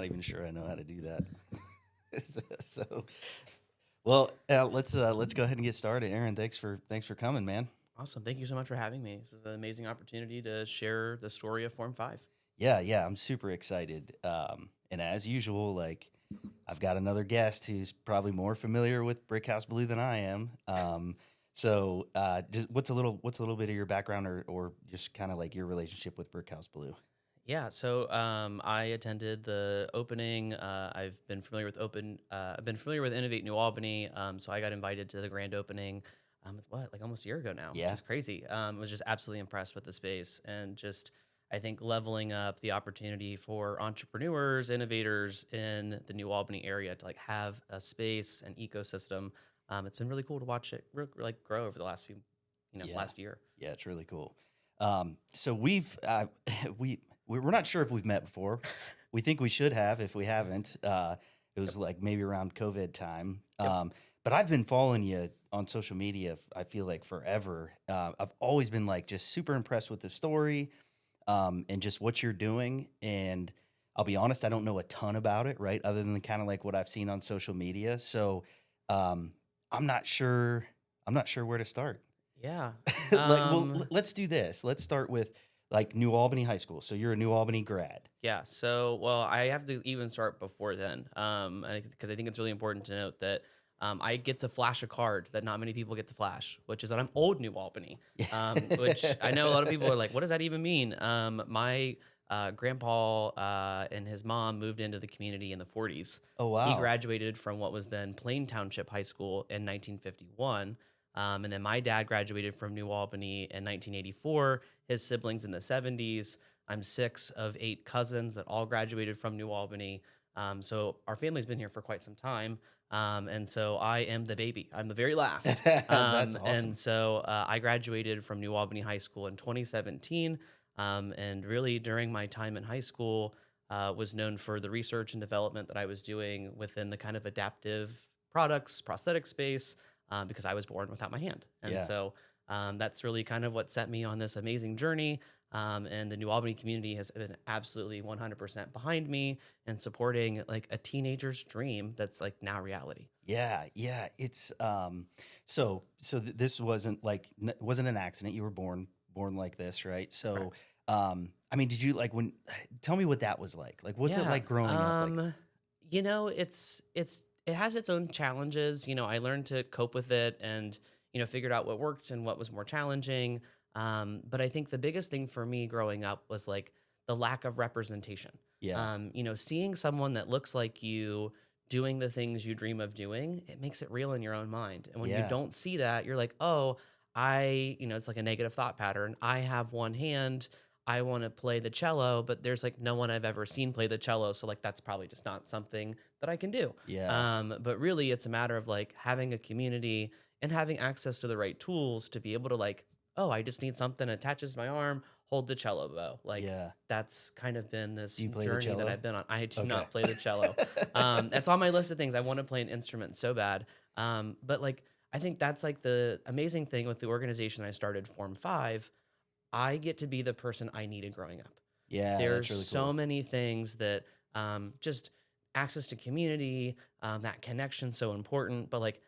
even sure I know how to do that. so, let's go ahead and get started. Aaron, thanks for coming, man. Awesome. Thank you so much for having me. This is an amazing opportunity to share the story of Form 5. Yeah, I'm super excited. And as usual, like I've got another guest who's probably more familiar with Brickhouse Blue than I am. Just what's a little bit of your background or just kind of like your relationship with Brickhouse Blue? Yeah, so I attended the opening. I've been familiar with Innovate New Albany. So I got invited to the grand opening. It's like almost a year ago now, which Yeah, is crazy. Was just absolutely impressed with the space and just I think leveling up the opportunity for entrepreneurs, innovators in the New Albany area to like have a space, an ecosystem. It's been really cool to watch it like grow over the last yeah, last year. yeah. It's really cool. So we've we're not sure if we've met before. We think we should have if we haven't. It was Yep. like maybe around COVID time. Yep. But I've been following you on social media. I feel like forever. I've always been like just super impressed with the story, and just what you're doing. And I'll be honest, I don't know a ton about it, right? Other than kind of like what I've seen on social media. So um, I'm not sure. I'm not sure where to start. Yeah. Let's do this. Let's start with like New Albany High School. So you're a New Albany grad. Yeah. So, well, I have to even start before then, because I think it's really important to note that I get to flash a card that not many people get to flash, which is that I'm old New Albany. Which I know a lot of people are like, "What does that even mean?" My grandpa and his mom moved into the community in the 40s. Oh He wow. graduated from what was then Plain Township High School in 1951. And then my dad graduated from New Albany in 1984. His siblings in the 70s. I'm six of eight cousins that all graduated from New Albany. So our family's been here for quite some time. And so I am the baby. I'm the very last. That's And awesome. so I graduated from New Albany High School in 2017. And really during my time in high school, was known for the research and development that I was doing within the kind of adaptive products, prosthetic space, because I was born without my hand. And Yeah. so that's really kind of what set me on this amazing journey. And the New Albany community has been absolutely 100% behind me and supporting like a teenager's dream that's like now reality. Yeah. It's this wasn't like wasn't an accident. You were born like this, right? So Correct. I mean, did you like when tell me what that was like? Like what's it Yeah. like growing up like It has its own challenges. I learned to cope with it and figured out what worked and what was more challenging. But I think the biggest thing for me growing up was like the lack of representation. yeah. Seeing someone that looks like you doing the things you dream of doing, it makes it real in your own mind. And when you Yeah. don't see that, you're like, oh, it's like a negative thought pattern. I have one hand. I want to play the cello, but there's like no one I've ever seen play the cello. So like that's probably just not something that I can do. Yeah. But really it's a matter of like having a community and having access to the right tools to be able to like, oh, I just need something that attaches my arm, hold the cello bow. Like Yeah. that's kind of been Do this you play the journey that cello? I've been on. I do Okay. not play the cello. That's on my list of things. I want to play an instrument so bad. But like I think that's like the amazing thing with the organization I started, Form 5. I get to be the person I needed growing up. Yeah, There's that's really so cool. many things that just access to community, that connection so important. But like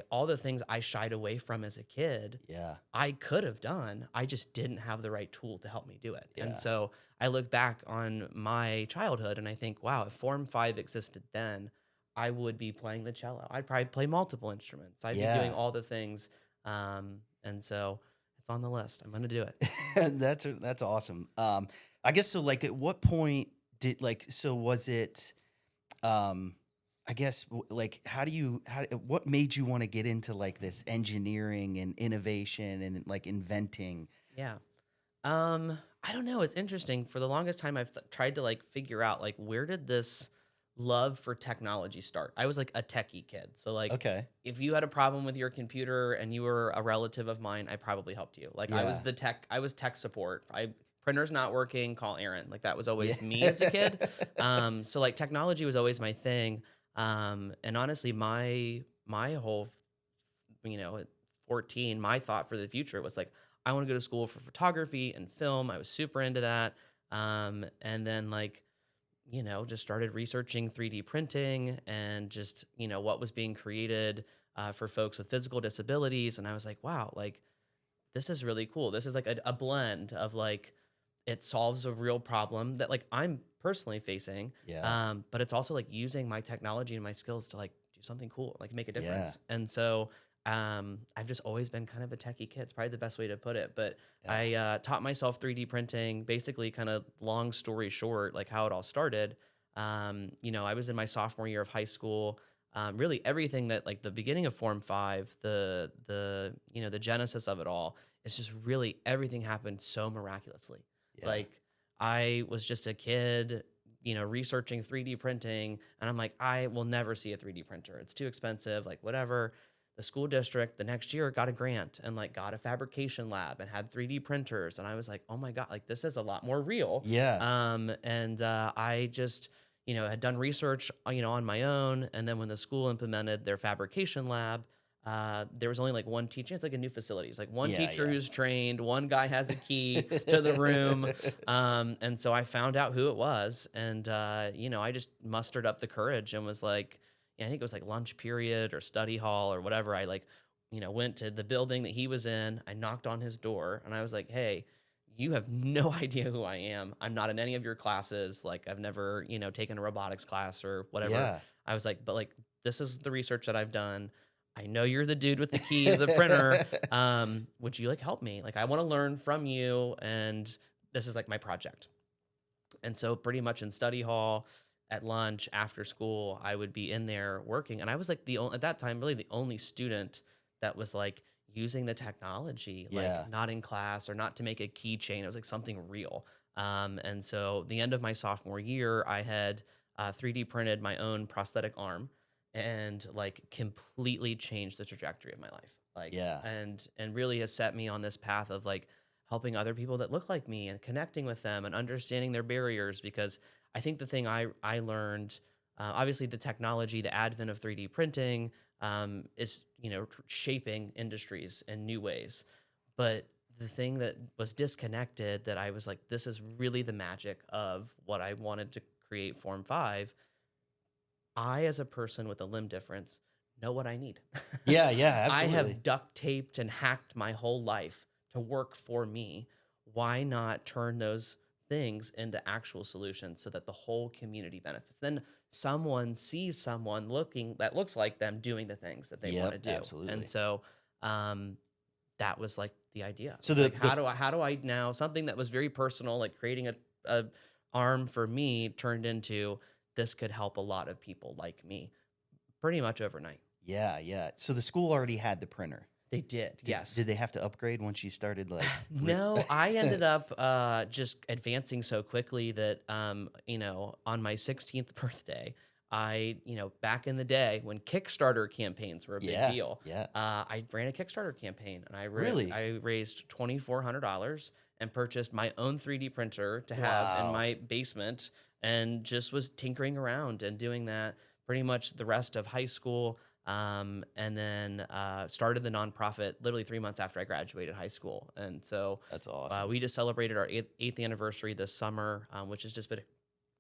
all the things I shied away from as a kid, Yeah. I could have done. I just didn't have the right tool to help me do it. And Yeah. so I look back on my childhood and I think, wow, if Form 5 existed then, I would be playing the cello. I'd probably play multiple instruments. I'd be doing Yeah. all the things. And so it's on the list. I'm going to do it. That's awesome. I guess so. Like, at what point did like so was it? Um, I guess like what made you want to get into like this engineering and innovation and like inventing? Yeah. I don't know. It's interesting. For the longest time, I've tried to like figure out like where did this love for technology start? I was like a techie kid. So like Okay. if you had a problem with your computer and you were a relative of mine, I probably helped you. Like Yeah. I was tech support. Printer's not working, call Aaron. Like that was Yeah. always me as a kid. So like technology was always my thing. And honestly, my whole at 14, my thought for the future was like, I want to go to school for photography and film. I was super into that. And then like just started researching 3D printing and just, what was being created for folks with physical disabilities. And I was like, wow, like this is really cool. This is like a blend of like, it solves a real problem that like I'm personally facing. Yeah. But it's also like using my technology and my skills to like do something cool, like make a Yeah. difference. And so I've just always been kind of a techie kid. It's probably the best way to put it. But Yeah. I taught myself 3D printing, basically kind of long story short, like how it all started. I was in my sophomore year of high school. Really everything that like the beginning of Form 5, the genesis of it all, it's just really everything happened so miraculously. Yeah. Like I was just a kid, researching 3D printing, and I'm like, I will never see a 3D printer. It's too expensive, like whatever. The school district the next year got a grant and like got a fabrication lab and had 3D printers, and I was like, oh my god, like this is a lot more real. Yeah. And I just had done research on my own, and then when the school implemented their fabrication lab, there was only like one teacher. It's like a new facility. It's like one Yeah. teacher Yeah. who's trained, one guy has a key to the room. And so I found out who it was. And, I just mustered up the courage and was like, I think it was like lunch period or study hall or whatever. I like, went to the building that he was in. I knocked on his door and I was like, hey, you have no idea who I am. I'm not in any of your classes. Like I've never, taken a robotics class or whatever. Yeah. I was like, but like, this is the research that I've done. I know you're the dude with the key to the printer. Would you like help me? Like, I want to learn from you. And this is like my project. And so pretty much in study hall, at lunch, after school, I would be in there working. And I was like at that time, really the only student that was like using the technology, Yeah. like not in class or not to make a keychain. It was like something real. And so the end of my sophomore year, I had 3D printed my own prosthetic arm and like completely changed the trajectory of my life. Like, Yeah. and really has set me on this path of like helping other people that look like me and connecting with them and understanding their barriers. Because I think the thing I learned, obviously the technology, the advent of 3D printing is, shaping industries in new ways. But the thing that was disconnected that I was like, this is really the magic of what I wanted to create Form 5. I, as a person with a limb difference, know what I need. Yeah. Yeah. I Absolutely. have duct taped and hacked my whole life to work for me. Why not turn those things into actual solutions so that the whole community benefits? Then someone sees someone that looks like them doing the things that they want to Yep. do. Absolutely. And so that was like the idea. So It's the like, how do I now, something that was very personal, like creating a arm for me, turned into this could help a lot of people like me pretty much overnight. Yeah. Yeah. So the school already had the printer. They did, yes. Did they have to upgrade once you started like? No, I ended up just advancing so quickly that, on my 16th birthday, back in the day when Kickstarter campaigns were a big Yeah. deal, Yeah. I ran a Kickstarter campaign and Really? I raised $2,400 and purchased my own 3D printer to have in Wow. my basement and just was tinkering around and doing that pretty much the rest of high school. And then started the nonprofit literally 3 months after I graduated high school. And so That's awesome. we just celebrated our eighth anniversary this summer, which has just been,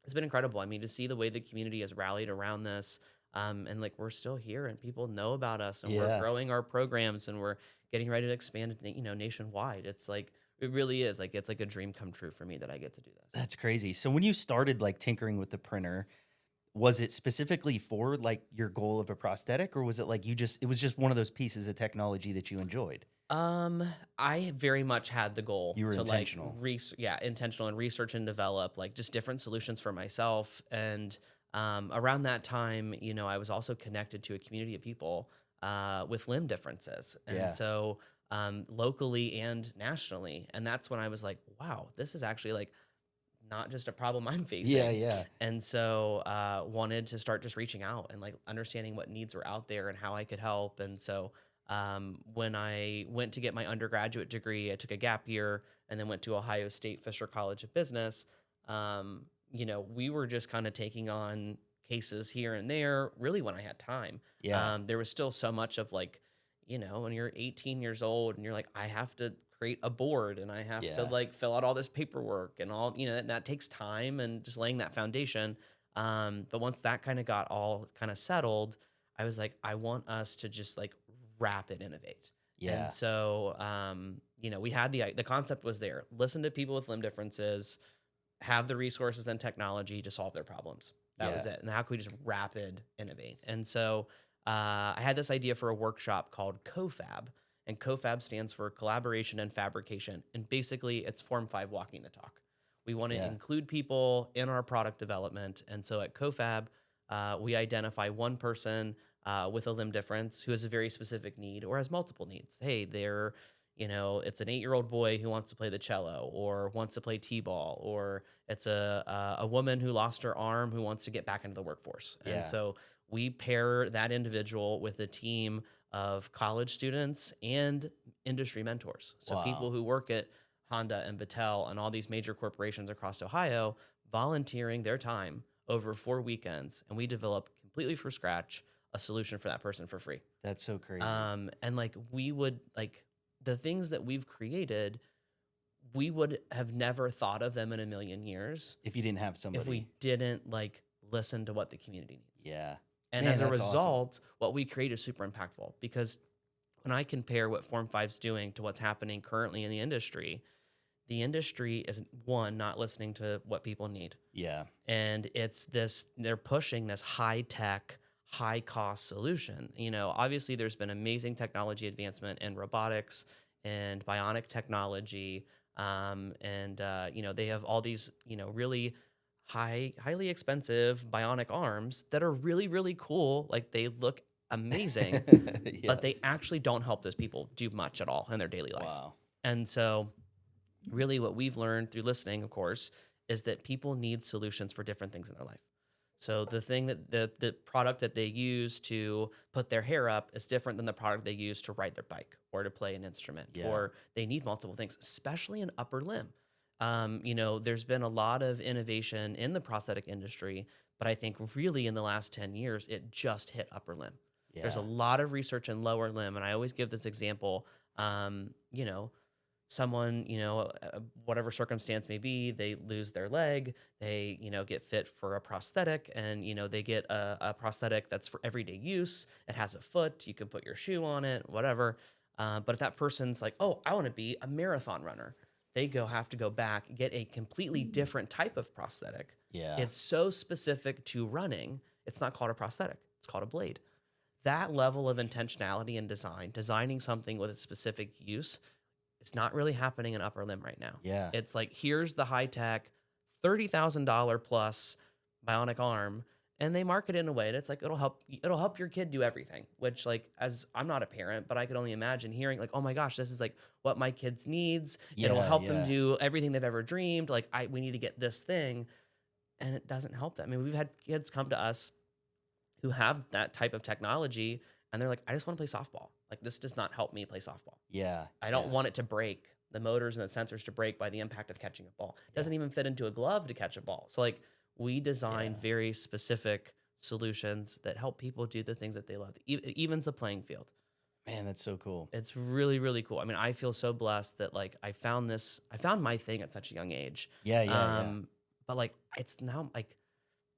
it's been incredible. I mean, to see the way the community has rallied around this, and like we're still here and people know about us and we're Yeah. growing our programs and we're getting ready to expand, nationwide. It's like, it really is like, it's like a dream come true for me that I get to do this. That's crazy. So when you started like tinkering with the printer, was it specifically for like your goal of a prosthetic, or was it like it was just one of those pieces of technology that you enjoyed? I very much had the goal You were to intentional. like intentional and research and develop like just different solutions for myself. And around that time, I was also connected to a community of people with limb differences, and Yeah. so locally and nationally. And that's when I was like, wow, this is actually like not just a problem I'm facing. Yeah. Yeah. And so wanted to start just reaching out and like understanding what needs were out there and how I could help. And so when I went to get my undergraduate degree, I took a gap year and then went to Ohio State Fisher College of Business. We were just kind of taking on cases here and there, really when I had time. Yeah. There was still so much of like, when you're 18 years old and you're like, I have to create a board and I have to Yeah. like fill out all this paperwork and all, and that takes time and just laying that foundation. But once that kind of got all kind of settled, I was like, I want us to just like rapid innovate. And Yeah. so, we had the concept was there. Listen to people with limb differences, have the resources and technology to solve their problems. That was Yeah. it. And how can we just rapid innovate? And so I had this idea for a workshop called CoFab. And CoFab stands for collaboration and fabrication. And basically, it's Form 5 walking the talk. We want to Yeah. include people in our product development. And so at CoFab, we identify one person with a limb difference who has a very specific need or has multiple needs. Hey, it's an 8-year-old boy who wants to play the cello or wants to play t-ball, or it's a woman who lost her arm who wants to get back into the workforce. And Yeah. so we pair that individual with a team of college students and industry mentors. So people Wow. who work at Honda and Battelle and all these major corporations across Ohio, volunteering their time over 4 weekends, and we develop completely from scratch a solution for that person for free. That's so crazy. And like we would like the things that we've created, we would have never thought of them in a million years If you didn't have somebody. if we didn't like listen to what the community needs. Yeah. And Man, as a that's awesome. result, what we create is super impactful because when I compare what Form 5's doing to what's happening currently in the industry is one, not listening to what people need. Yeah. And they're pushing this high tech, high cost solution. Obviously there's been amazing technology advancement in robotics and bionic technology. They have all these, really highly expensive bionic arms that are really, really cool. Like they look amazing, Yeah. but they actually don't help those people do much at all in their daily life. Wow. And so really what we've learned through listening, of course, is that people need solutions for different things in their life. So the thing that the product that they use to put their hair up is different than the product they use to ride their bike or to play an instrument, Yeah. or they need multiple things, especially an upper limb. There's been a lot of innovation in the prosthetic industry, but I think really in the last 10 years, it just hit upper limb. Yeah. There's a lot of research in lower limb, and I always give this example. Someone, whatever circumstance may be, they lose their leg, they, get fit for a prosthetic, and, they get a prosthetic that's for everyday use. It has a foot, you can put your shoe on it, whatever. But if that person's like, oh, I want to be a marathon runner, they have to go back, get a completely different type of prosthetic. Yeah. It's so specific to running, it's not called a prosthetic, it's called a blade. That level of intentionality and designing something with a specific use, it's not really happening in upper limb right now. Yeah. It's like, here's the high tech $30,000 plus bionic arm, and they market it in a way that's like, it'll help your kid do everything, which, like, as I'm not a parent, but I could only imagine hearing like, oh my gosh, this is like what my kids needs. It'll Yeah, help them yeah. do everything they've ever dreamed. Like we need to get this thing. And it doesn't help them. I mean, we've had kids come to us who have that type of technology, and they're like, I just want to play softball. Like, this does not help me play softball. Yeah. I don't yeah. want it to break, the motors and the sensors to break by the impact of catching a ball. It doesn't even fit into a glove to catch a ball. So like, we design Yeah. very specific solutions that help people do the things that they love. It evens the playing field. Man, that's so cool. It's really, really cool. I mean, I feel so blessed that like I found my thing at such a young age. Yeah. Yeah. But like, it's now like,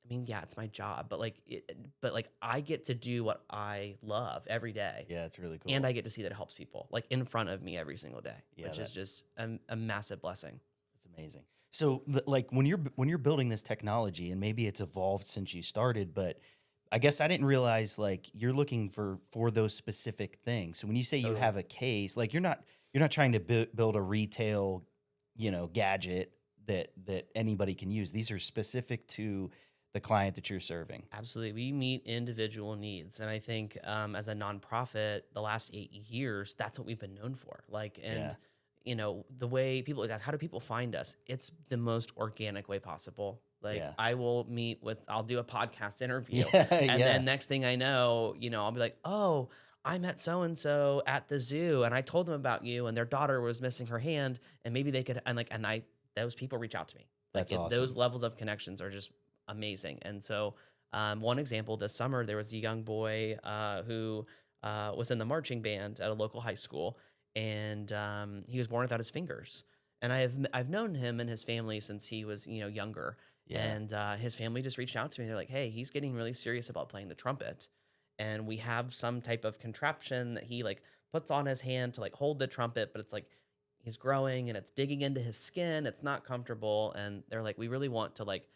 I mean, yeah, it's my job, but like I get to do what I love every day. Yeah. It's really cool. And I get to see that it helps people like in front of me every single day, Yeah, which is just a massive blessing. That's amazing. So like when you're building this technology, and maybe it's evolved since you started, but I guess I didn't realize like you're looking for those specific things. So when you say you Totally. have a case, like you're not trying to build a retail, gadget that anybody can use. These are specific to the client that you're serving. Absolutely. We meet individual needs. And I think as a nonprofit, the last 8 years, that's what we've been known for. Like, and, the way people ask, how do people find us? It's the most organic way possible. Like, Yeah. I'll do a podcast interview. Yeah, And yeah. then next thing I know, I'll be like, oh, I met so-and-so at the zoo and I told them about you and their daughter was missing her hand and maybe they could, those people reach out to me. Like That's awesome. those levels of connections are just amazing. And so one example this summer, there was a young boy who was in the marching band at a local high school. and he was born without his fingers. And I've known him and his family since he was younger. Yeah. And his family just reached out to me. They're like, "Hey, he's getting really serious about playing the trumpet, and we have some type of contraption that he like puts on his hand to like hold the trumpet, but it's like he's growing and it's digging into his skin. It's not comfortable." And they're like, we want to like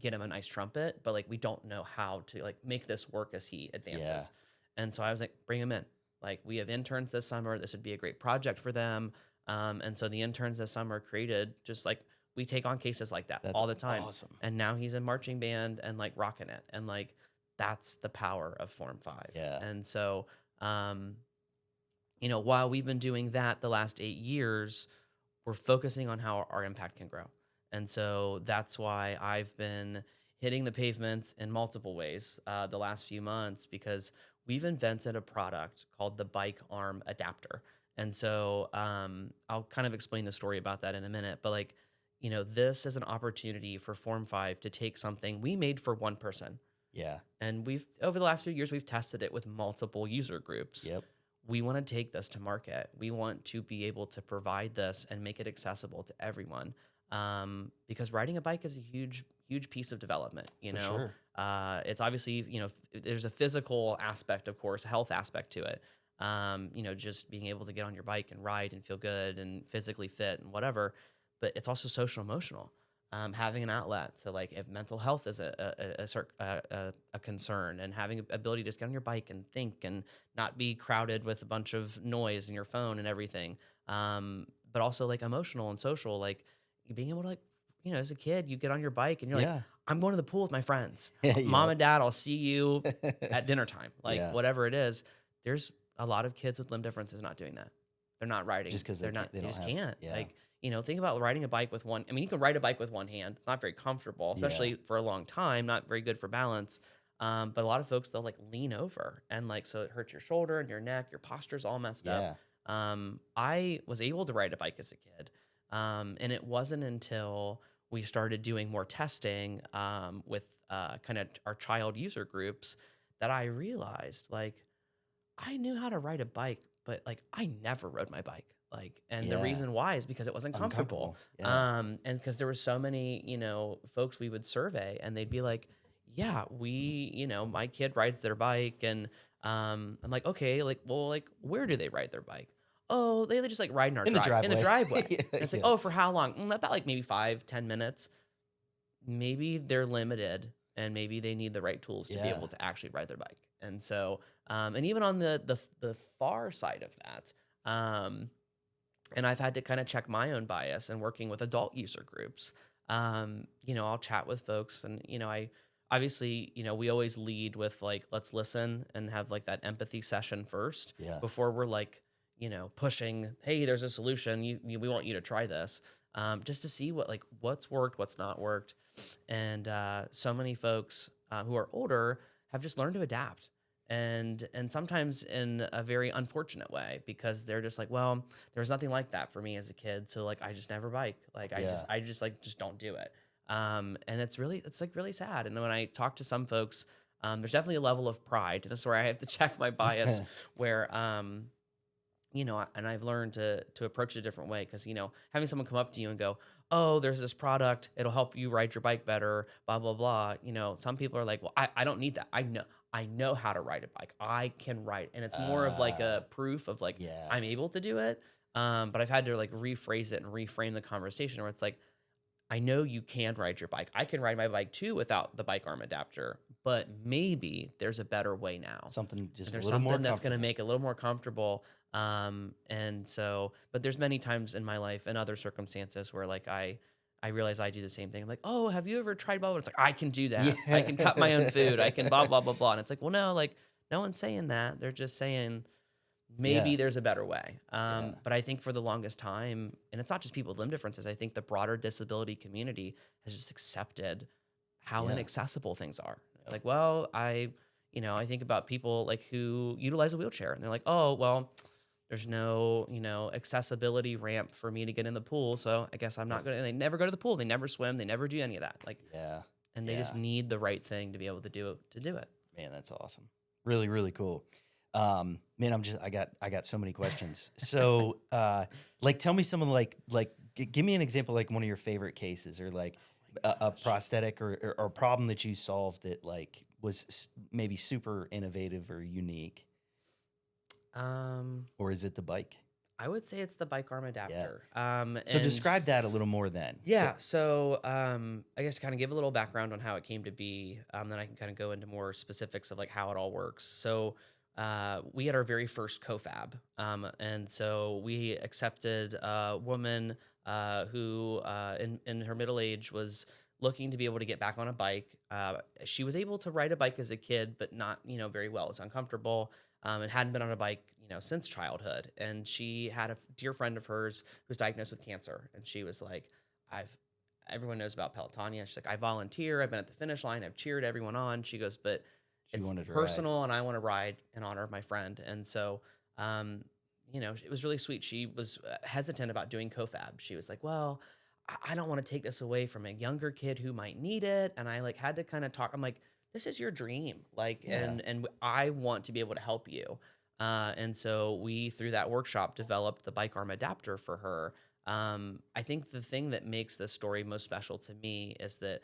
get him a nice trumpet, but like we don't know how to like make this work as he advances. Yeah. And so I was like, bring him in. Like, we have interns this summer. This would be a great project for them. And so the interns this summer created just like, we take on cases like that That's all the time. awesome. And now he's in marching band and like rocking it. And like, that's the power of Form 5. Yeah. And so, while we've been doing that the last 8 years, we're focusing on how our impact can grow. And so that's why I've been hitting the pavement in multiple ways the last few months, because we've invented a product called the bike arm adapter. And so I'll kind of explain the story about that in a minute. But like, this is an opportunity for Form 5 to take something we made for one person. Yeah. And over the last few years, we've tested it with multiple user groups. Yep. We want to take this to market. We want to be able to provide this and make it accessible to everyone. Because riding a bike is a huge, huge piece of development. For sure. It's obviously, there's a physical aspect, of course, a health aspect to it. Just being able to get on your bike and ride and feel good and physically fit and whatever. But it's also social emotional. Having an outlet. So like if mental health is a concern, and having the ability to just get on your bike and think and not be crowded with a bunch of noise in your phone and everything. But also like emotional and social, like being able to like, as a kid, you get on your bike and you're like, I'm going to the pool with my friends. Mom and dad, I'll see you at dinner time. Like whatever it is. There's a lot of kids with limb differences not doing that. They're not riding. Just because they just can't. Yeah. Like, think about riding a bike with one. I mean, you can ride a bike with one hand. It's not very comfortable, especially for a long time, not very good for balance. But a lot of folks, they'll like lean over and like, so it hurts your shoulder and your neck, your posture's all messed up. I was able to ride a bike as a kid. And it wasn't until we started doing more testing with kind of our child user groups that I realized like I knew how to ride a bike, but like I never rode my bike. Like, and the reason why is because it wasn't comfortable. And because there were so many, folks we would survey and they'd be like, yeah, my kid rides their bike. And I'm like, okay, like, well, like, where do they ride their bike? Oh, they just like ride in the driveway. And it's like, oh, for how long? About like maybe 5-10 minutes. Maybe they're limited and maybe they need the right tools to be able to actually ride their bike. And so, and even on the far side of that, and I've had to kind of check my own bias and working with adult user groups. I'll chat with folks and, I obviously, we always lead with like, let's listen and have like that empathy session first before we're like, pushing, hey, there's a solution. We want you to try this, just to see what's worked, what's not worked. And so many folks who are older have just learned to adapt. And sometimes in a very unfortunate way, because they're just like, well, there was nothing like that for me as a kid. So like, I just never bike. Like I just don't do it. And it's really sad. And when I talk to some folks, there's definitely a level of pride. This is where I have to check my bias where, and I've learned to approach it a different way. Cause having someone come up to you and go, oh, there's this product, it'll help you ride your bike better, blah, blah, blah. Some people are like, well, I don't need that. I know how to ride a bike. I can ride. And it's more of like a proof of like, I'm able to do it. But I've had to like rephrase it and reframe the conversation where it's like, I know you can ride your bike. I can ride my bike too without the bike arm adapter, but maybe there's a better way now. Something just there's a little more something that's going to make it a little more comfortable. And so, but there's many times in my life and other circumstances where like I realize I do the same thing. I'm like, oh, have you ever tried blah, blah? It's like, I can do that. I can cut my own food. I can blah, blah, blah, blah. And it's like, well, no, like no one's saying that. They're just saying maybe there's a better way. But I think for the longest time, and it's not just people with limb differences, I think the broader disability community has just accepted how inaccessible things are. It's like, well, I think about people like who utilize a wheelchair and they're like, oh, well, there's no, accessibility ramp for me to get in the pool. So I guess I'm not going to, they never go to the pool. They never swim. They never do any of that. Like, and they just need the right thing to be able to do it. Man, that's awesome. Really, really cool. Man, I got so many questions. So, like, tell me some of give me an example, like one of your favorite cases, or like a Gosh. prosthetic or problem that you solved that like was maybe super innovative or unique, Um, or is it the bike? I would say it's the bike arm Yeah. adapter. So And describe that a little more then. So, yeah, so I guess to kind of give a little background on how it came to be, then I can kind of go into more specifics of like how it all works. So we had our very first CoFab, and so we accepted a woman who, in her middle age, was looking to be able to get back on a bike. She was able to ride a bike as a kid, but not very well. It was uncomfortable, and hadn't been on a bike since childhood. And she had a dear friend of hers who was diagnosed with cancer, and she was like, "I've everyone knows about Pelotonia." She's like, "I volunteer. I've been at the finish line. I've cheered everyone on." She goes, "But she it's wanted to ride. personal, and I want to ride in honor of my friend." And so, um, it was really sweet. She was hesitant about doing CoFab. She was like, "Well, I don't want to take this away from a younger kid who might need it." And I like had to kind of talk. I'm like, "This is your dream, like, Yeah. and I want to be able to help you." And so we, through that workshop, developed the bike arm adapter for her. I think the thing that makes this story most special to me is that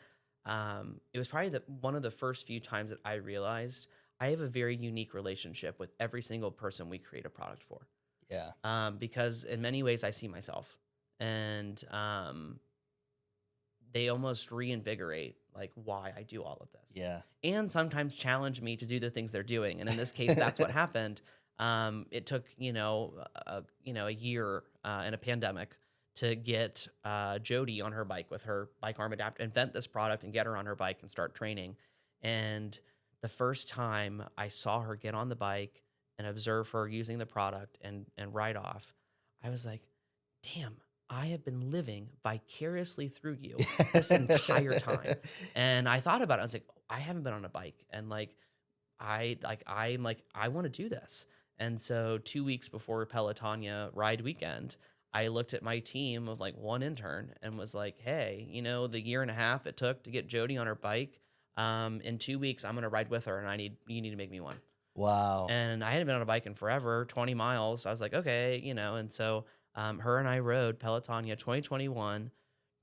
it was probably one of the first few times that I realized I have a very unique relationship with every single person we create a product for. Yeah. Because in many ways I see myself, and they almost reinvigorate like why I do all of this, Yeah. and sometimes challenge me to do the things they're doing. And in this case, that's what happened. It took a year in a pandemic to get Jody on her bike with her bike arm adapter, invent this product, and get her on her bike and start training. And the first time I saw her get on the bike and observe her using the product and ride off, I was like, damn, I have been living vicariously through you this entire time. And I thought about it. I was like, I haven't been on a bike, and I'm like, I want to do this. And so 2 weeks before Pelotonia ride weekend, I looked at my team of like one intern and was like, hey, the year and a half it took to get Jody on her bike, in 2 weeks, I'm going to ride with her, and you need to make me one. Wow. And I hadn't been on a bike in forever, 20 miles. I was like, okay, and so her and I rode Pelotonia 2021,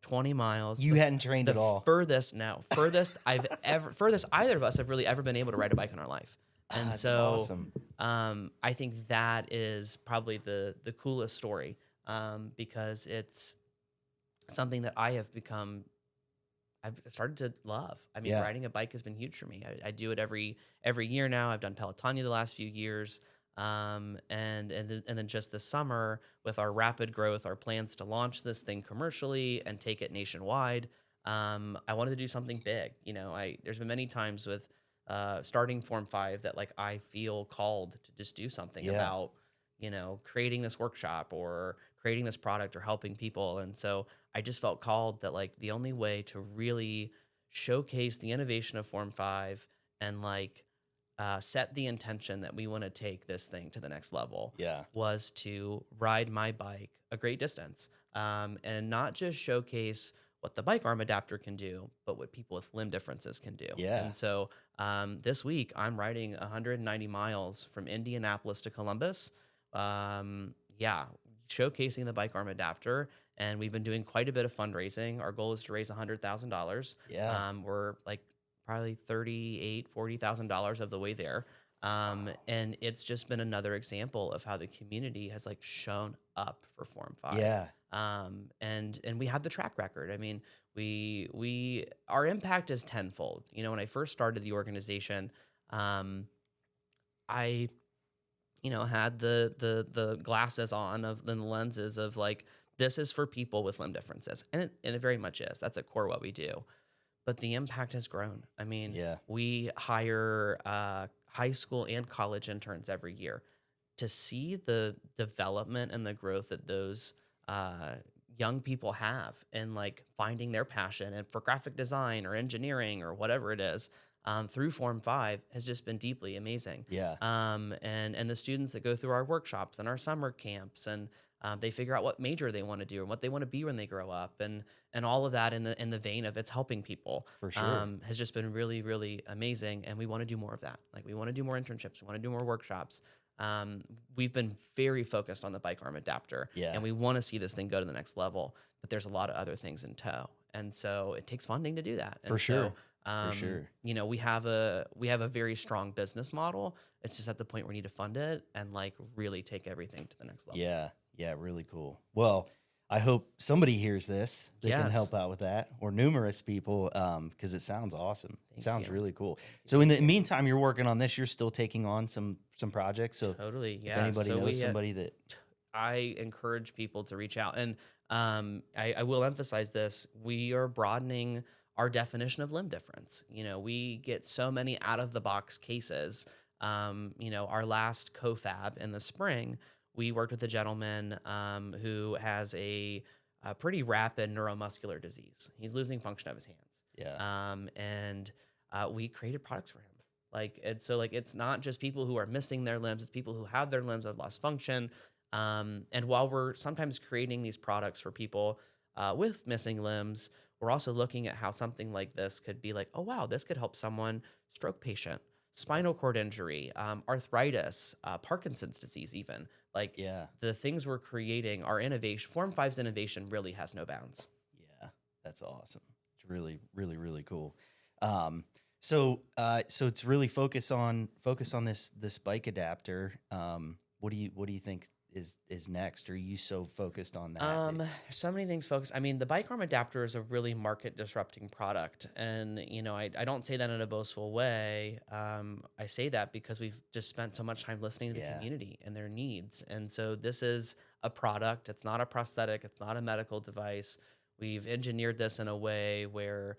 20 miles. You hadn't trained The at all. furthest either of us have really ever been able to ride a bike in our life. And That's so awesome. I think that is probably the coolest story, because it's something that I've started to love. I mean, Yeah. riding a bike has been huge for me. I do it every year now. I've done Pelotonia the last few years, and then just this summer, with our rapid growth, our plans to launch this thing commercially and take it nationwide. I wanted to do something big. There's been many times with starting Form 5 that like I feel called to just do something Yeah. about creating this workshop or creating this product or helping people. And so I just felt called that like the only way to really showcase the innovation of Form 5 and like set the intention that we want to take this thing to the next level Yeah. was to ride my bike a great distance, and not just showcase what the bike arm adapter can do, but what people with limb differences can do. Yeah. And so this week I'm riding 190 miles from Indianapolis to Columbus. Yeah, showcasing the bike arm adapter. And we've been doing quite a bit of fundraising. Our goal is to raise $100,000. Yeah. We're like probably $40,000 of the way there. And it's just been another example of how the community has like shown up for Form 5. Yeah. And we have the track record. I mean, our impact is tenfold. When I first started the organization, I had the glasses on of the lenses of like, this is for people with limb differences. And it very much is. That's at core what we do. But the impact has grown. I mean, Yeah. we hire high school and college interns every year. To see the development and the growth that those young people have in like finding their passion and for graphic design or engineering or whatever it is, through Form 5 has just been deeply amazing. Yeah. And the students that go through our workshops and our summer camps, and they figure out what major they want to do and what they want to be when they grow up, and all of that in the vein of it's helping people, For sure. has just been really, really amazing. And we want to do more of that. Like we want to do more internships. We want to do more workshops. we've been very focused on the bike arm adapter, Yeah. and we want to see this thing go to the next level. But there's a lot of other things in tow, and so it takes funding to do that. For And sure. so, For sure. you know, we have a very strong business model. It's just at the point where we need to fund it and like really take everything to the next level. Yeah. Yeah. Really cool. Well, I hope somebody hears this that can Yes. help out with that, or numerous people, because it sounds awesome. It Thank sounds you. really cool. So in the meantime, you're working on this. You're still taking on some projects. So Totally. if Yeah. anybody So knows somebody that, I encourage people to reach out. And I will emphasize this. We are broadening our definition of limb difference. You know, we get so many out of the box cases. You know, our last CoFab in the spring, we worked with a gentleman who has a pretty rapid neuromuscular disease. He's losing function of his hands. yeah, And we created products for him. Like it's not just people who are missing their limbs; it's people who have their limbs have lost function. And while we're sometimes creating these products for people with missing limbs, we're also looking at how something like this could be like, oh wow, this could help someone, stroke patient, spinal cord injury, arthritis, Parkinson's disease, even like yeah, the things we're creating. Our innovation, Form 5's innovation, really has no bounds. yeah. That's awesome. It's really, really, really cool. So it's really focus on this bike adapter. What do you think is next? Are you so focused on that? There's so many things focused. I mean, the bike arm adapter is a really market disrupting product. And, you know, I don't say that in a boastful way. I say that because we've just spent so much time listening to the Yeah. community and their needs. And so this is a product. It's not a prosthetic. It's not a medical device. We've engineered this in a way where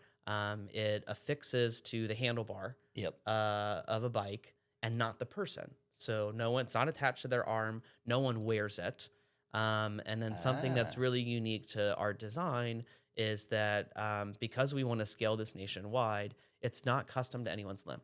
it affixes to the handlebar Yep. of a bike and not the person. So no one, it's not attached to their arm. No one wears it. And then something that's Ah. really unique to our design is that because we want to scale this nationwide, it's not custom to anyone's limb.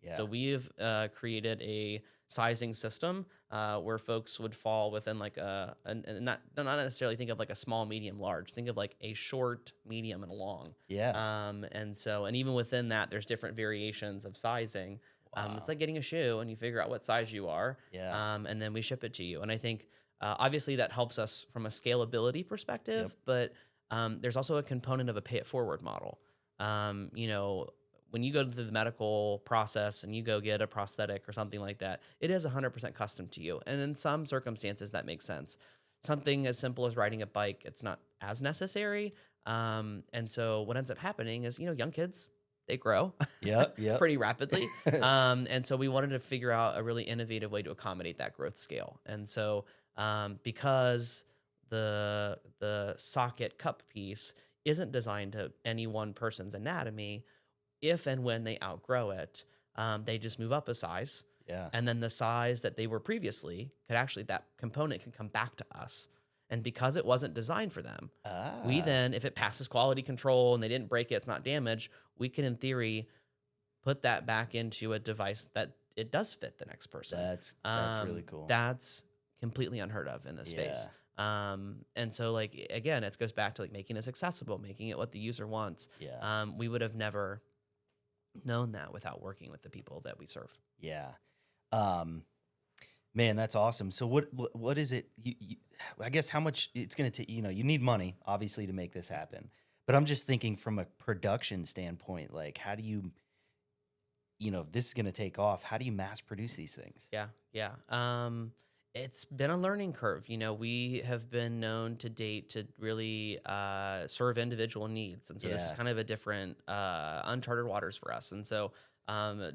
Yeah. So we've created a sizing system where folks would fall within like and not necessarily think of like a small, medium, large. Think of like a short, medium, and a long. Yeah. And even within that, there's different variations of sizing. Wow. It's like getting a shoe, and you figure out what size you are, Yeah. and then we ship it to you. And I think obviously that helps us from a scalability perspective, but there's also a component of a pay it forward model. You know, when you go through the medical process and you go get a prosthetic or something like that, it is 100% custom to you. And in some circumstances, that makes sense. Something as simple as riding a bike, it's not as necessary. And so what ends up happening is, you know, young kids, they grow Yep. Yep. pretty rapidly. And so we wanted to figure out a really innovative way to accommodate that growth scale. And so because the socket cup piece isn't designed to any one person's anatomy, if and when they outgrow it, they just move up a size. Yeah. And then the size that they were previously that component can come back to us. And because it wasn't designed for them, we Ah. then, if it passes quality control and they didn't break it, it's not damaged, we can, in theory, put that back into a device that it does fit the next person. That's really cool. That's completely unheard of in this space. And so, like, again, it goes back to like making this accessible, making it what the user wants. Yeah. We would have never known that without working with the people that we serve. Yeah. Man, that's awesome. So what is it? I guess how much it's going to take, you know, you need money obviously to make this happen, but I'm just thinking from a production standpoint, like how do you, you know, if this is going to take off, how do you mass produce these things? Yeah. It's been a learning curve. You know, we have been known to date to really serve individual needs. And so this is Yeah. kind of a different uncharted waters for us. And so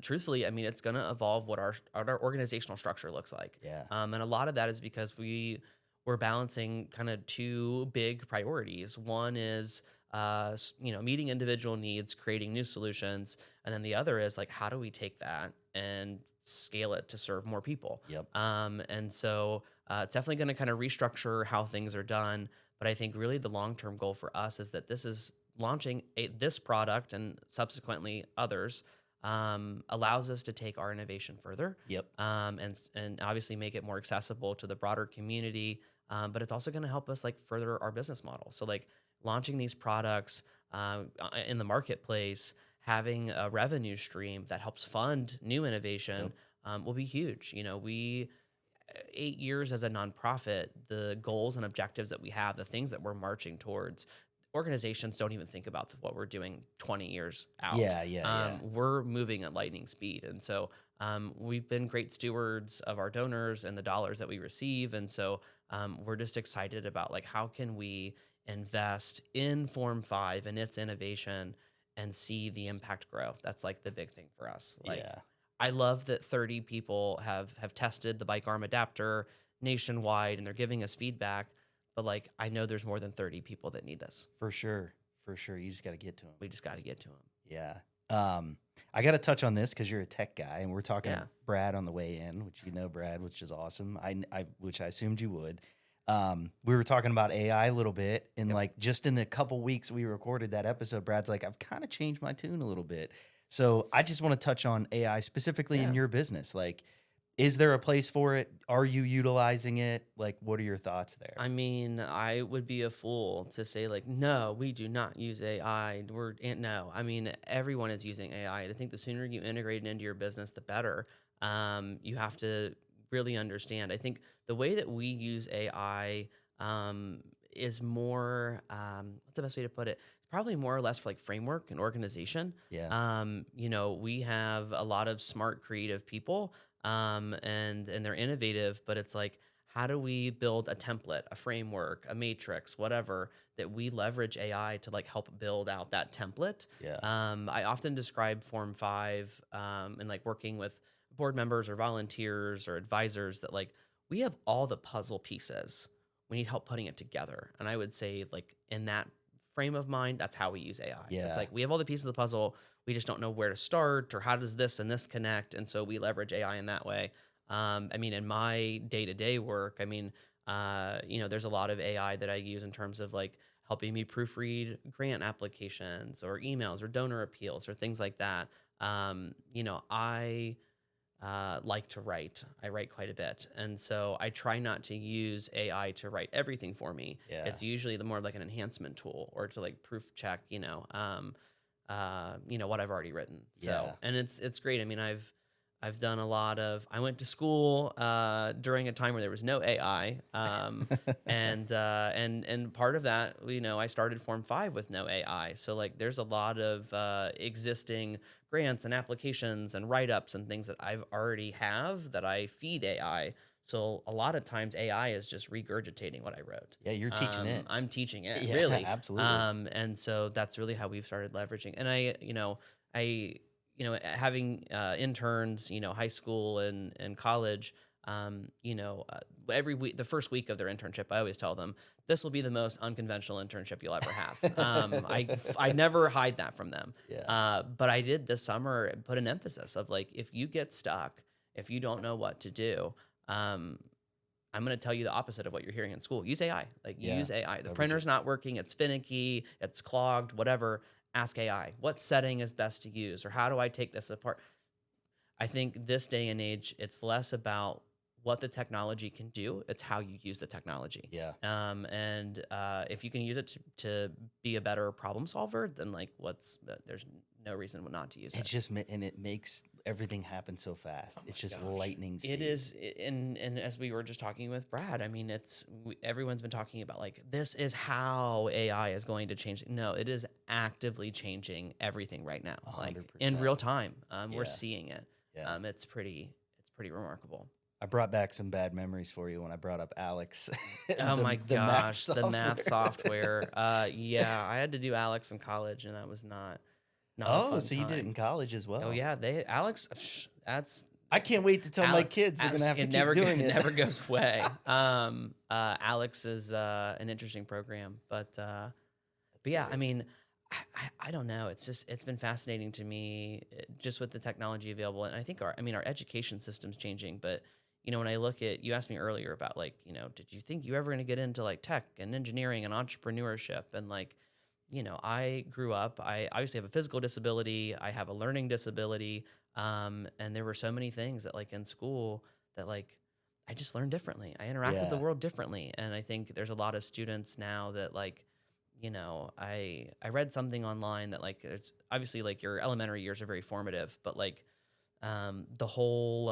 truthfully, I mean, it's going to evolve what our organizational structure looks like. Yeah. And a lot of that is because we're balancing kind of two big priorities. One is, you know, meeting individual needs, creating new solutions. And then the other is like, how do we take that and scale it to serve more people? Yep. And so it's definitely going to kind of restructure how things are done. But I think really the long-term goal for us is that this is launching this product and subsequently others allows us to take our innovation further. Yep. And obviously make it more accessible to the broader community. But it's also going to help us like further our business model. So like launching these products in the marketplace, having a revenue stream that helps fund new innovation will be huge. You know, we 8 years as a nonprofit, the goals and objectives that we have, the things that we're marching towards, organizations don't even think about what we're doing 20 years out. Yeah. We're moving at lightning speed. And so we've been great stewards of our donors and the dollars that we receive. And so we're just excited about like, how can we invest in Form 5 and its innovation and see the impact grow? That's like the big thing for us. Like, Yeah. I love that 30 people have tested the bike arm adapter nationwide and they're giving us feedback. But like, I know there's more than 30 people that need this. For sure. You just got to get to them. We just got to get to them. Yeah. I got to touch on this because you're a tech guy, and we're talking to Yeah. Brad on the way in, which you know Brad, which is awesome. Which I assumed you would. We were talking about AI a little bit, and Yep. like just in the couple weeks we recorded that episode, Brad's like, I've kind of changed my tune a little bit. So I just want to touch on AI specifically in Yeah. your business. Like, is there a place for it? Are you utilizing it? Like, what are your thoughts there? I mean, I would be a fool to say like, no, we do not use AI. No. I mean, everyone is using AI. I think the sooner you integrate it into your business, the better. You have to really understand. I think the way that we use AI is more, what's the best way to put it? It's probably more or less for like framework and organization. Yeah. We have a lot of smart, creative people, and they're innovative, but it's like, how do we build a template, a framework, a matrix, whatever, that we leverage AI to like help build out that template? Yeah. I often describe Form 5 and like working with board members or volunteers or advisors that like we have all the puzzle pieces. We need help putting it together. And I would say like in that frame of mind, that's how we use AI. Yeah. It's like we have all the pieces of the puzzle. We just don't know where to start or how does this and this connect. And so we leverage AI in that way. I mean, in my day-to-day work, I mean, there's a lot of AI that I use in terms of like helping me proofread grant applications or emails or donor appeals or things like that. I like to write. I write quite a bit. And so I try not to use AI to write everything for me. Yeah. It's usually the more like an enhancement tool or to like proof check, what I've already written. So, Yeah. and it's great. I mean, I've done a lot of, I went to school during a time where there was no AI. And part of that, I started Form 5 with no AI. So like there's a lot of existing grants and applications and write-ups and things that I've already have that I feed AI. So a lot of times AI is just regurgitating what I wrote. Yeah, you're teaching it. I'm teaching it, Yeah, really. absolutely. And so that's really how we've started leveraging. And having interns, high school and college, every week, the first week of their internship, I always tell them, this will be the most unconventional internship you'll ever have. I never hide that from them. Yeah. But I did this summer put an emphasis of like, if you get stuck, if you don't know what to do, I'm going to tell you the opposite of what you're hearing in school. Use AI. Like Yeah, use AI. The leverage printer's it. not working. It's finicky. It's clogged, whatever. Ask AI. What setting is best to use? Or how do I take this apart? I think this day and age, it's less about what the technology can do. It's how you use the technology. Yeah. If you can use it to be a better problem solver, then like there's no reason not to use it. It's just, and it makes everything happen so fast. It's just Gosh. lightning speed. It is, and as we were just talking with Brad, I mean, everyone's been talking about like this is how AI is going to change. No, it is actively changing everything right now, like in 100%. real time. We're Yeah. seeing it. Yeah. It's pretty remarkable. I brought back some bad memories for you when I brought up Alex. Oh the- my the math gosh, the math software. software. Yeah, I had to do Alex in college, and that was not a Oh, fun so you did it time. in college as well? Oh yeah, Alex. That's I can't wait to tell my Alex- kids they're gonna have to it keep never doing it it. never goes away. Alex is an interesting program, but yeah, I mean, I don't know. It's been fascinating to me just with the technology available, and I think our education system's changing. But when I look at, you asked me earlier about like, did you think you ever going to get into like tech and engineering and entrepreneurship? And like, I grew up, I obviously have a physical disability. I have a learning disability. And there were so many things that like in school that like, I just learned differently. I interact with the Yeah. world differently. And I think there's a lot of students now that like, I read something online that like, it's obviously like your elementary years are very formative, but like, the whole,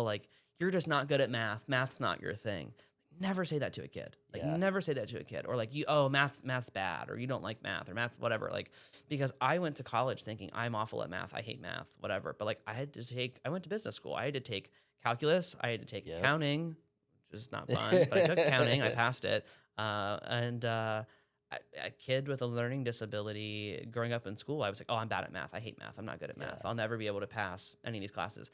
like you're just not good at math. Math's not your thing. Never say that to a kid. Like Yeah. never say that to a kid. Or like math's bad, or you don't like math, or math whatever. Like, because I went to college thinking I'm awful at math. I hate math, whatever. But like I went to business school. I had to take calculus. I had to take Yep. accounting, which is not fun, but I took accounting. I passed it. A kid with a learning disability growing up in school, I was like, oh, I'm bad at math. I hate math. I'm not good at math. Yeah. I'll never be able to pass any of these classes.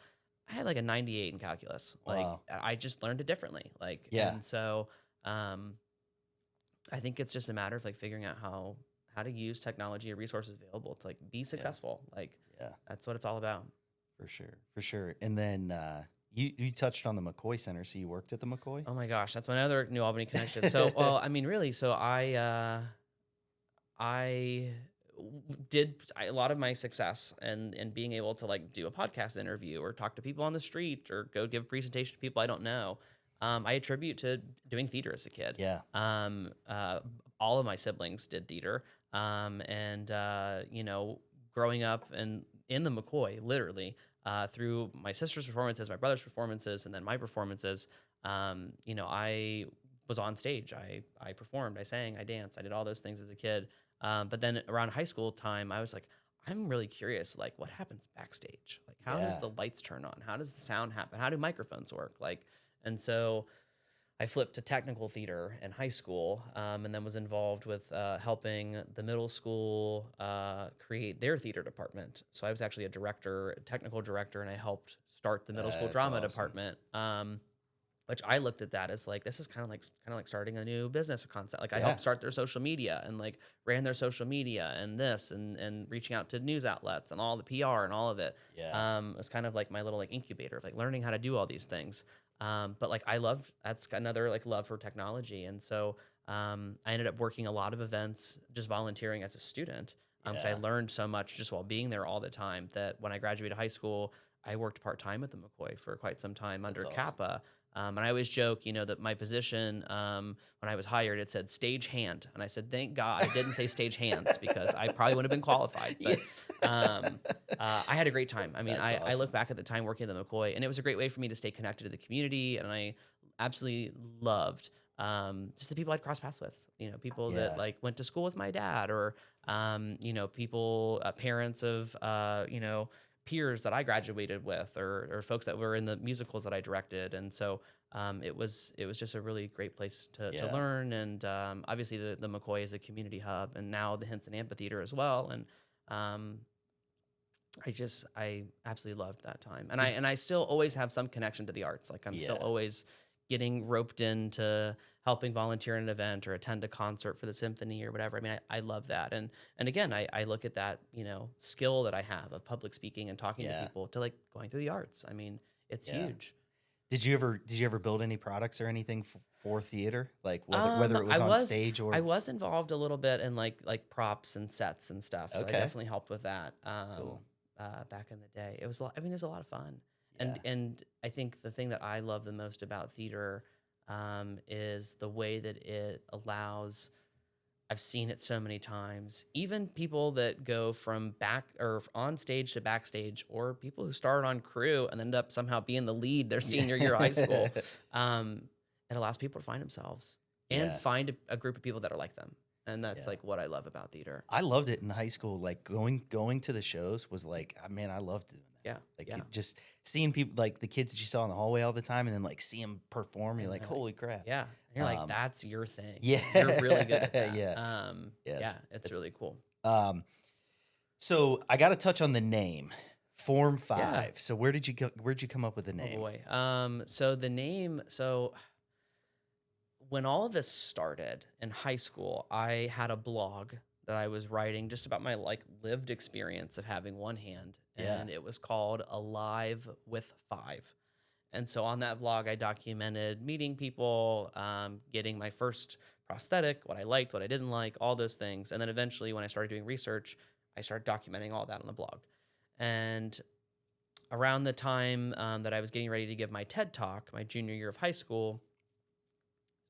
I had like a 98 in calculus. Like Wow. I just learned it differently. Like, Yeah. and so, I think it's just a matter of like figuring out how to use technology or resources available to like be successful. Like, Yeah. that's what it's all about. For sure. And then you touched on the McCoy Center, so you worked at the McCoy? Oh my gosh, that's my other New Albany connection. So, well, I mean, really, so I did a lot of my success and being able to like do a podcast interview or talk to people on the street or go give a presentation to people I don't know. I attribute to doing theater as a kid. Yeah. All of my siblings did theater. You know, growing up and in the McCoy, literally, through my sister's performances, my brother's performances, and then my performances, you know, I was on stage. I performed, I sang, I danced, I did all those things as a kid. But then around high school time, I was like, I'm really curious, like, what happens backstage? Like, how does Yeah. the lights turn on? How does the sound happen? How do microphones work? Like, and so I flipped to technical theater in high school, and then was involved with helping the middle school create their theater department. So I was actually a technical director, and I helped start the middle school That's drama awesome. department. Which I looked at that as like, this is kind of like starting a new business concept. Like I Yeah. helped start their social media and like ran their social media and this and reaching out to news outlets and all the PR and all of it. Yeah. It was kind of like my little like incubator of like learning how to do all these things. But like that's another like love for technology. And so I ended up working a lot of events, just volunteering as a student. Because I Yeah. learned so much just while being there all the time that when I graduated high school, I worked part-time at the McCoy for quite some time under awesome. Kappa. And I always joke, you know, that my position when I was hired, it said stage hand. And I said, thank God I didn't say stage hands because I probably wouldn't have been qualified. But I had a great time. I mean, That's I look awesome. back at the time working at the McCoy, and it was a great way for me to stay connected to the community. And I absolutely loved just the people I'd cross paths with, you know, people Yeah. that like went to school with my dad or, you know, people, parents of, you know, peers that I graduated with or folks that were in the musicals that I directed. And so it was just a really great place to Yeah. learn. And obviously the McCoy is a community hub and now the Hinson Amphitheater as well. And I absolutely loved that time. And I still always have some connection to the arts. Like I'm still Yeah. always getting roped into helping volunteer in an event or attend a concert for the symphony or whatever. I mean, I love that. And again, I look at that, you know, skill that I have of public speaking and talking to Yeah. people to like going through the arts. I mean, it's Yeah. huge. Did you ever build any products or anything for theater? Like whether it was I on was stage or I was involved a little bit in like props and sets and stuff. So I Okay. definitely helped with that. Cool. Back in the day, it was it was a lot of fun. Yeah. And I think the thing that I love the most about theater is the way that it allows. I've seen it so many times. Even people that go from back or on stage to backstage, or people who start on crew and end up somehow being the lead their senior year of high school. It allows people to find themselves and Yeah. find a group of people that are like them. And that's Yeah. like what I love about theater. I loved it in high school. Like going to the shows was like, man, I loved doing that. Yeah. Like Yeah. just seeing people, like the kids that you saw in the hallway all the time, and then like see them perform. You're And like, they're holy crap. Yeah. And you're like, Um, that's your thing. Yeah. You're really good at that. Yeah. Yeah, Yeah. It's really cool. So I got to touch on the name, Form 5. So where'd you come up with the Oh name? boy. So the name, when all of this started in high school, I had a blog that I was writing just about my like lived experience of having one hand, Yeah. and it was called Alive with 5. And so on that blog, I documented meeting people, getting my first prosthetic, what I liked, what I didn't like, all those things. And then eventually, when I started doing research, I started documenting all that on the blog. And around the time that I was getting ready to give my TED Talk, my junior year of high school,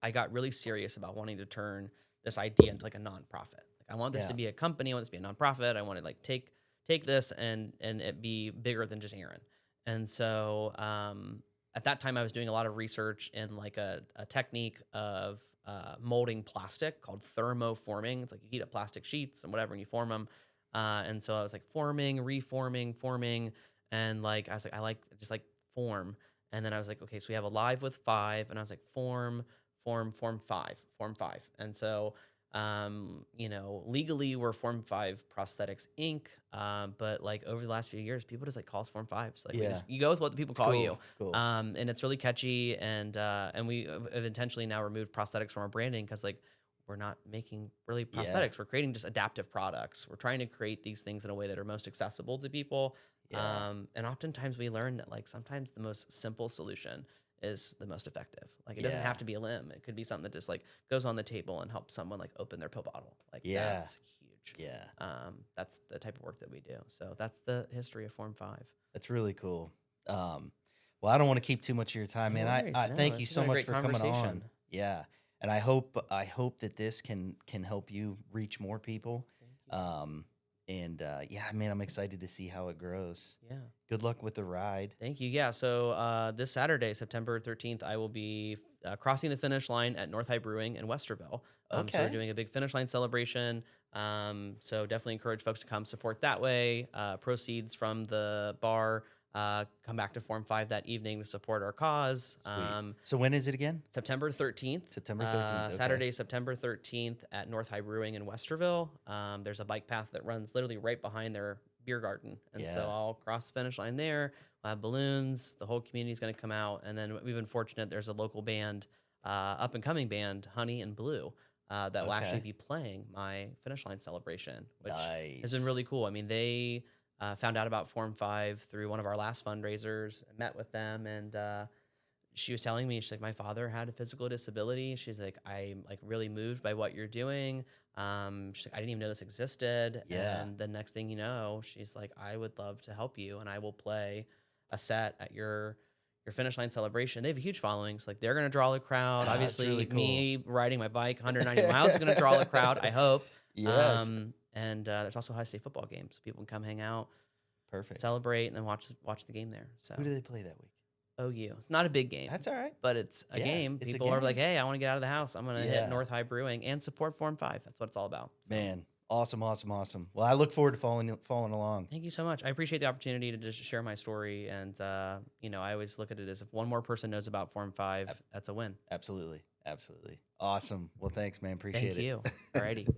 I got really serious about wanting to turn this idea into like a nonprofit. Like I want this Yeah. to be a company. I want this to be a nonprofit. I want to like take this and it be bigger than just Aaron. And so at that time I was doing a lot of research in like a technique of molding plastic called thermoforming. It's like you heat up plastic sheets and whatever, and you form them. And so I was like forming, reforming, forming, and like I was like, I like just like form. And then I was like, okay, so we have a live with 5, and I was like, form, form, form 5, form 5. And so, legally we're Form 5 Prosthetics Inc. But like over the last few years, people just like call us Form 5. So like Yeah. you go with what the people It's call cool. you. It's cool. And it's really catchy. And we have intentionally now removed prosthetics from our branding because like we're not making really Yeah. prosthetics. We're creating just adaptive products. We're trying to create these things in a way that are most accessible to people. Yeah. And oftentimes we learn that like sometimes the most simple solution is the most effective. Like it doesn't Yeah. have to be a limb. It could be something that just like goes on the table and helps someone like open their pill bottle. Like Yeah. that's huge. Yeah. That's the type of work that we do. So that's the history of Form 5. That's really cool. Well, I don't want to keep too much of your time, No man. worries. I No, thank you this has so been a much great for coming on. conversation. Yeah. And I hope that this can help you reach more people. Thank you. Yeah, man, I'm excited to see how it grows. Yeah. Good luck with the ride. Thank you. Yeah. So this Saturday, September 13th, I will be crossing the finish line at North High Brewing in Westerville. So we're Okay. doing a big finish line celebration. So definitely encourage folks to come support that way. Proceeds from the bar come back to Form 5 that evening to support our cause. Sweet. So when is it again? September 13th. September 13th. Okay. Saturday, September 13th at North High Brewing in Westerville. There's a bike path that runs literally right behind their beer garden. And so Yeah. I'll cross the finish line there. We'll have balloons. The whole community is going to come out. And then we've been fortunate. There's a local band, up and coming band, Honey and Blue, that will actually Okay. be playing my finish line celebration, which has Nice. been really cool. I mean, they found out about Form 5 through one of our last fundraisers, met with them, and she was telling me, she's like, my father had a physical disability. She's like, I'm like really moved by what you're doing. She's like, I didn't even know this existed. Yeah. And the next thing you know, she's like, I would love to help you, and I will play a set at your finish line celebration. They have a huge following. So like they're going to draw a crowd. Ah, that's Obviously really cool. me riding my bike 190 miles is going to draw a crowd, I hope. Yes. And there's also a high state football game, so people can come hang out, Perfect. celebrate, and then watch the game there. So Who do they play that week? OU. It's not a big game, That's all right. but it's a Yeah, game. it's a People are like, game. hey, I want to get out of the house. I'm going to Yeah. hit North High Brewing and support Form 5. That's what it's all about. So, Man, awesome, awesome, awesome. Well, I look forward to following along. thank you so much. I appreciate the opportunity to just share my story. And, I always look at it as if one more person knows about Form 5, that's a win. Absolutely, absolutely. Awesome. Well, thanks, man. Appreciate Thank it. you. Alrighty.